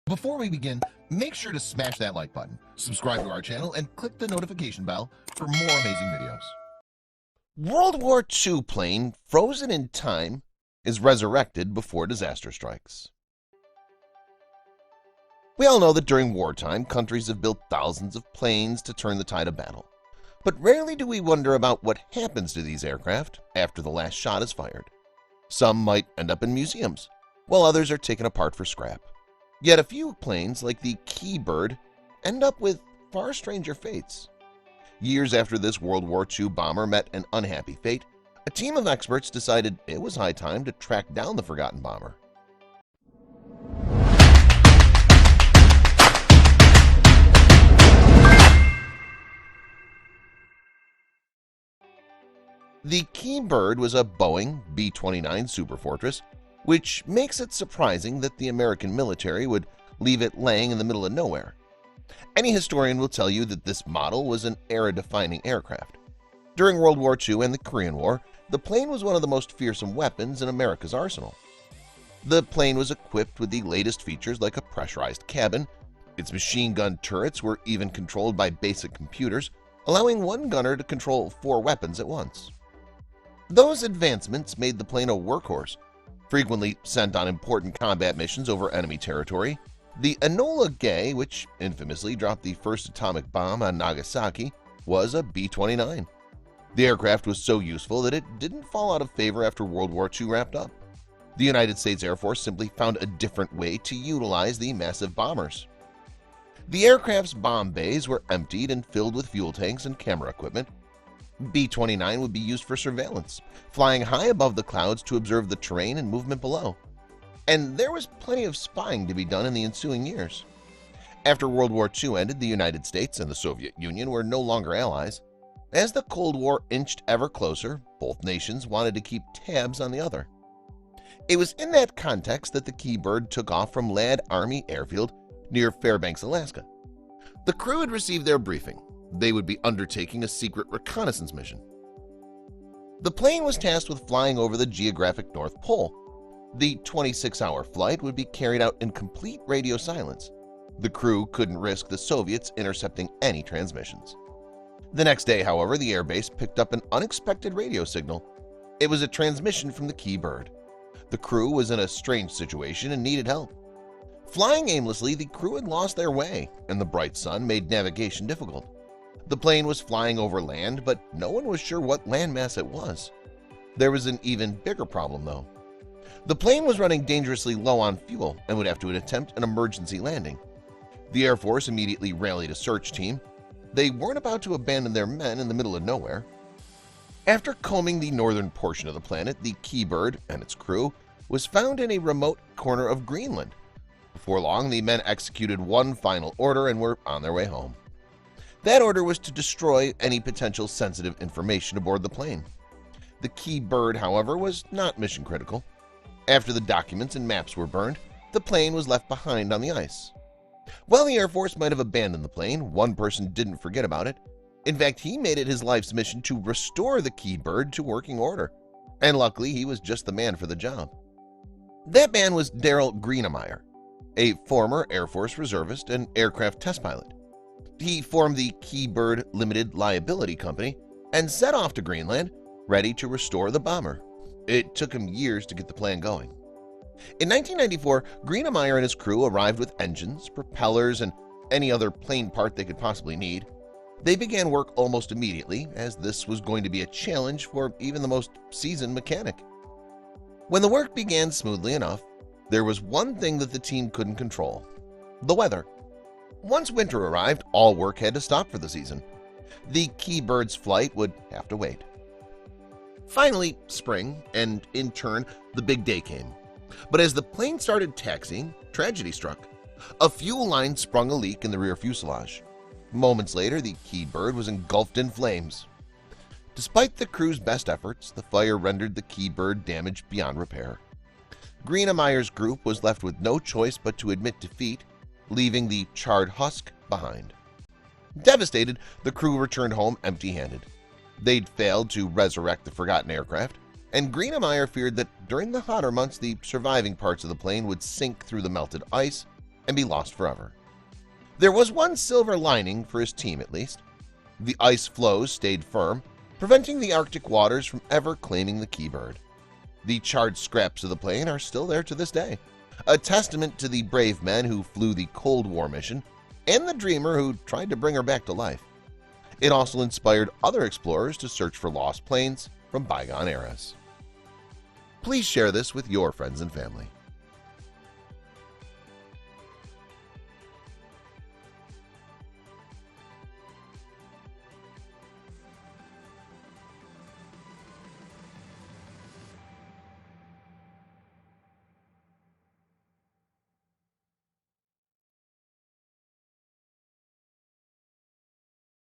Before we begin, make sure to smash that like button, subscribe to our channel, and click the notification bell for more amazing videos. World War II plane frozen in time is resurrected before disaster strikes. We all know that during wartime, countries have built thousands of planes to turn the tide of battle. But rarely do we wonder about what happens to these aircraft after the last shot is fired. Some might end up in museums, while others are taken apart for scrap. Yet a few planes, like the Kee Bird, end up with far stranger fates. Years after this World War II bomber met an unhappy fate, a team of experts decided it was high time to track down the forgotten bomber. The Kee Bird was a Boeing B-29 Superfortress, which makes it surprising that the American military would leave it laying in the middle of nowhere. Any historian will tell you that this model was an era-defining aircraft. During World War II and the Korean War, the plane was one of the most fearsome weapons in America's arsenal. The plane was equipped with the latest features like a pressurized cabin. Its machine gun turrets were even controlled by basic computers, allowing one gunner to control 4 weapons at once. Those advancements made the plane a workhorse, frequently sent on important combat missions over enemy territory. The Enola Gay, which infamously dropped the first atomic bomb on Nagasaki, was a B-29. The aircraft was so useful that it didn't fall out of favor after World War II wrapped up. The United States Air Force simply found a different way to utilize the massive bombers. The aircraft's bomb bays were emptied and filled with fuel tanks and camera equipment. B-29 would be used for surveillance, flying high above the clouds to observe the terrain and movement below. And there was plenty of spying to be done in the ensuing years. After World War II ended, the United States and the Soviet Union were no longer allies. As the Cold War inched ever closer, both nations wanted to keep tabs on the other. It was in that context that the Kee Bird took off from Ladd Army Airfield near Fairbanks, Alaska. The crew had received their briefing. They would be undertaking a secret reconnaissance mission. The plane was tasked with flying over the geographic North Pole. The 26-hour flight would be carried out in complete radio silence. The crew couldn't risk the Soviets intercepting any transmissions. The next day, however, the airbase picked up an unexpected radio signal. It was a transmission from the Kee Bird. The crew was in a strange situation and needed help. Flying aimlessly, the crew had lost their way, and the bright sun made navigation difficult. The plane was flying over land, but no one was sure what landmass it was. There was an even bigger problem, though. The plane was running dangerously low on fuel and would have to attempt an emergency landing. The Air Force immediately rallied a search team. They weren't about to abandon their men in the middle of nowhere. After combing the northern portion of the planet, the Kee Bird and its crew was found in a remote corner of Greenland. Before long, the men executed one final order and were on their way home. That order was to destroy any potential sensitive information aboard the plane. The Kee Bird, however, was not mission critical. After the documents and maps were burned, the plane was left behind on the ice. While the Air Force might have abandoned the plane, one person didn't forget about it. In fact, he made it his life's mission to restore the Kee Bird to working order, and luckily he was just the man for the job. That man was Darrell Greenemeyer, a former Air Force reservist and aircraft test pilot. He formed the Kee Bird Limited Liability Company and set off to Greenland, ready to restore the bomber. It took him years to get the plan going. In 1994, Greenemeyer and his crew arrived with engines, propellers, and any other plane part they could possibly need. They began work almost immediately, as this was going to be a challenge for even the most seasoned mechanic. When the work began smoothly enough, there was one thing that the team couldn't control: the weather. Once winter arrived, all work had to stop for the season. The Kee Bird's flight would have to wait. Finally, spring, and in turn, the big day came. But as the plane started taxiing, tragedy struck. A fuel line sprung a leak in the rear fuselage. Moments later, the Kee Bird was engulfed in flames. Despite the crew's best efforts, the fire rendered the Kee Bird damaged beyond repair. Greenemeyer's group was left with no choice but to admit defeat, leaving the charred husk behind. Devastated, the crew returned home empty-handed. They'd failed to resurrect the forgotten aircraft, and Greenemeyer feared that during the hotter months the surviving parts of the plane would sink through the melted ice and be lost forever. There was one silver lining for his team at least. The ice floes stayed firm, preventing the Arctic waters from ever claiming the Kee Bird. The charred scraps of the plane are still there to this day, a testament to the brave men who flew the Cold War mission and the dreamer who tried to bring her back to life. It also inspired other explorers to search for lost planes from bygone eras. Please share this with your friends and family.